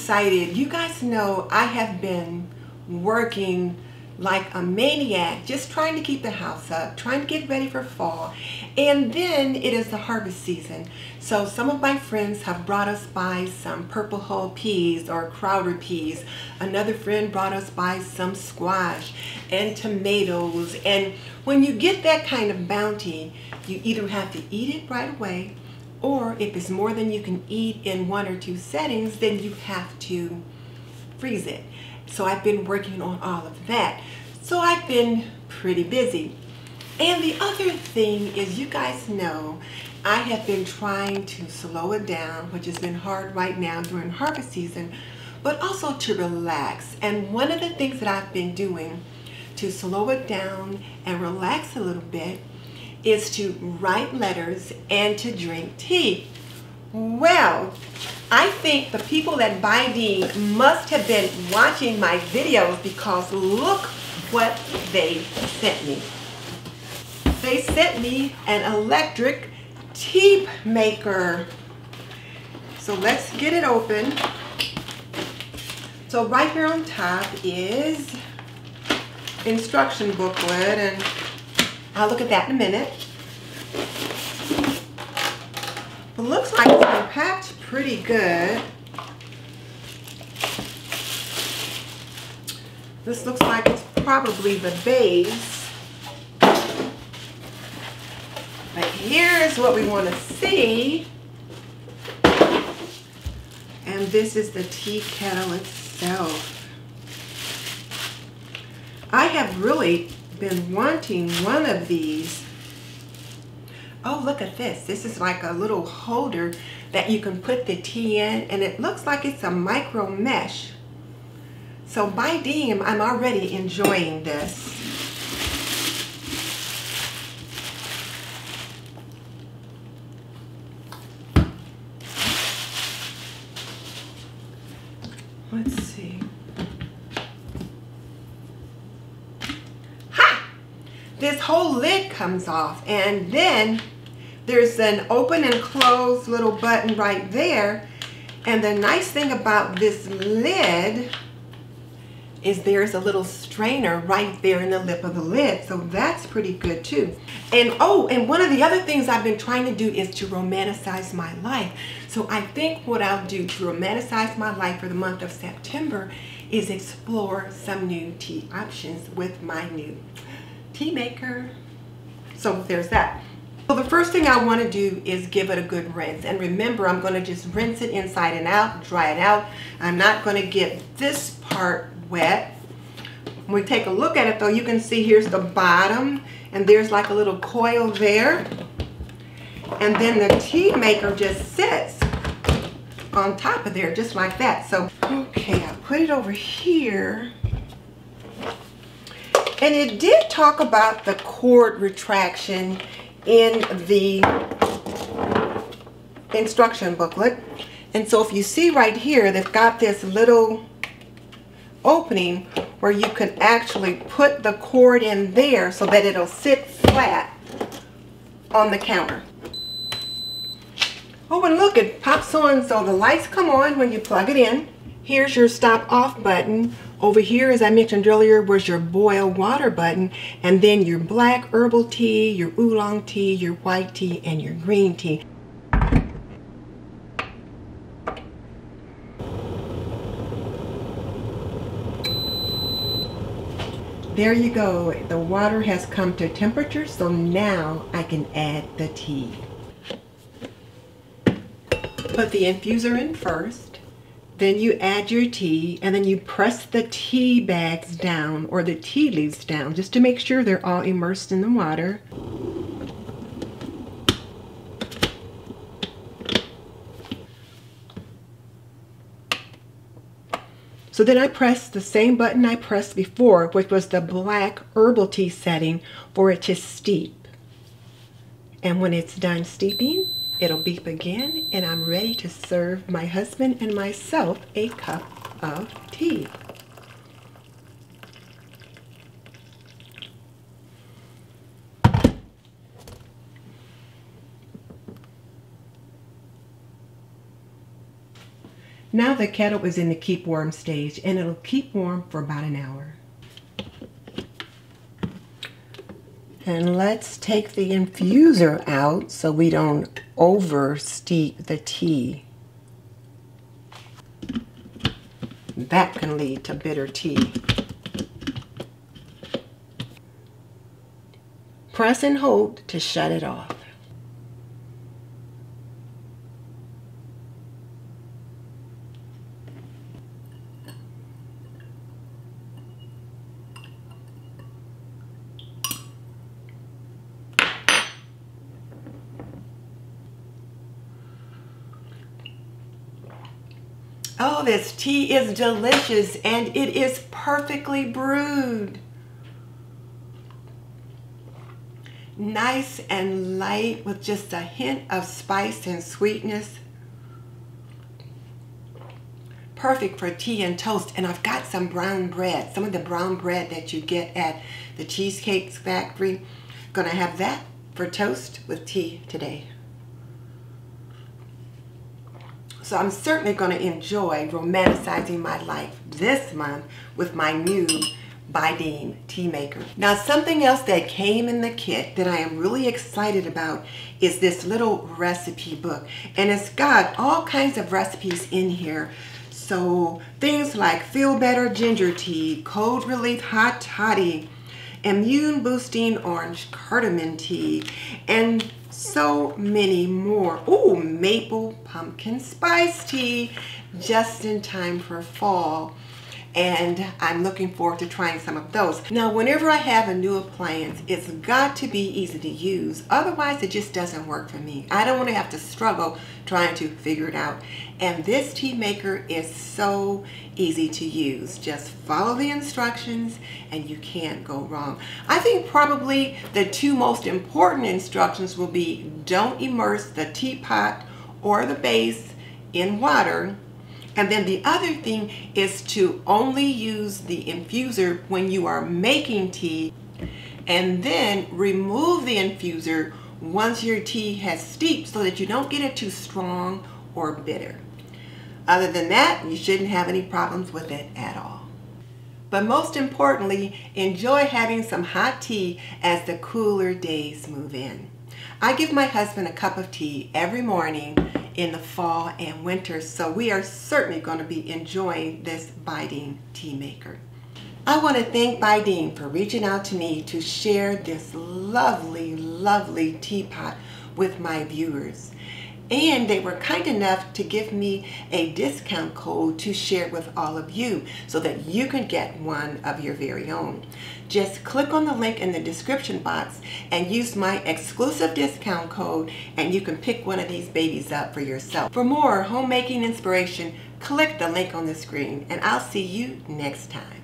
excited. You guys know I have been working like a maniac, just trying to keep the house up, trying to get ready for fall. And then it is the harvest season. So some of my friends have brought us by some purple hull peas or Crowder peas. Another friend brought us by some squash and tomatoes. And when you get that kind of bounty, you either have to eat it right away, or if it's more than you can eat in 1 or 2 settings, then you have to freeze it. So I've been working on all of that. So I've been pretty busy. And the other thing is, you guys know I have been trying to slow it down, which has been hard right now during harvest season, but also to relax. And one of the things that I've been doing to slow it down and relax a little bit is to write letters and to drink tea. Well, I think the people at BUYDEEM must have been watching my videos, because look what they sent me. They sent me an electric tea maker. So let's get it open. So right here on top is instruction booklet, and I'll look at that in a minute. It looks like it's been packed pretty good. This looks like it's probably the base. But here's what we want to see. And this is the tea kettle itself. I have really been wanting one of these. Oh, look at this. This is like a little holder that you can put the tea in, and it looks like it's a micro mesh. So BUYDEEM, I'm already enjoying this. Let's see. Ha! This whole lid comes off, and then there's an open and close little button right there. And the nice thing about this lid is there's a little strainer right there in the lip of the lid. So that's pretty good too. And oh, and one of the other things I've been trying to do is to romanticize my life. So I think what I'll do to romanticize my life for the month of September is explore some new tea options with my new tea maker. So there's that. So the first thing I want to do is give it a good rinse. And remember, I'm going to just rinse it inside and out, dry it out. I'm not going to get this part wet. When we take a look at it though, you can see here's the bottom, and there's like a little coil there. And then the tea maker just sits on top of there, just like that. So, okay, I'll put it over here. And it did talk about the cord retraction in the instruction booklet. And so if you see right here, they've got this little opening where you can actually put the cord in there so that it'll sit flat on the counter. Oh, and look, it pops on, so the lights come on when you plug it in. Here's your stop off button. Over here, as I mentioned earlier, was your boil water button, and then your black herbal tea, your oolong tea, your white tea, and your green tea. There you go. The water has come to temperature, so now I can add the tea. Put the infuser in first. Then you add your tea, and then you press the tea bags down, or the tea leaves down, just to make sure they're all immersed in the water. So then I press the same button I pressed before, which was the black herbal tea setting, for it to steep. And when it's done steeping, it'll beep again, and I'm ready to serve my husband and myself a cup of tea. Now the kettle is in the keep warm stage, and it'll keep warm for about an hour. And let's take the infuser out so we don't over steep the tea. That can lead to bitter tea. Press and hold to shut it off. Oh, this tea is delicious, and it is perfectly brewed. Nice and light with just a hint of spice and sweetness. Perfect for tea and toast. And I've got some brown bread, some of the brown bread that you get at the Cheesecake Factory. Gonna have that for toast with tea today. So I'm certainly going to enjoy romanticizing my life this month with my new BUYDEEM Tea Maker. Now, something else that came in the kit that I am really excited about is this little recipe book. And it's got all kinds of recipes in here. So things like Feel Better Ginger Tea, Cold Relief Hot Toddy, Immune Boosting Orange Cardamom Tea, and so many more. Ooh, Maple Pumpkin Spice Tea, just in time for fall. And I'm looking forward to trying some of those. Now, whenever I have a new appliance, it's got to be easy to use. Otherwise, it just doesn't work for me. I don't want to have to struggle trying to figure it out. And this tea maker is so easy to use. Just follow the instructions and you can't go wrong. I think probably the two most important instructions will be don't immerse the teapot or the base in water. And then the other thing is to only use the infuser when you are making tea, and then remove the infuser once your tea has steeped so that you don't get it too strong or bitter. Other than that, you shouldn't have any problems with it at all. But most importantly, enjoy having some hot tea as the cooler days move in. I give my husband a cup of tea every morning in the fall and winter, so we are certainly going to be enjoying this BUYDEEM Tea Maker. I want to thank BUYDEEM for reaching out to me to share this lovely, lovely teapot with my viewers. And they were kind enough to give me a discount code to share with all of you so that you can get one of your very own. Just click on the link in the description box and use my exclusive discount code, and you can pick one of these babies up for yourself. For more homemaking inspiration, click the link on the screen, and I'll see you next time.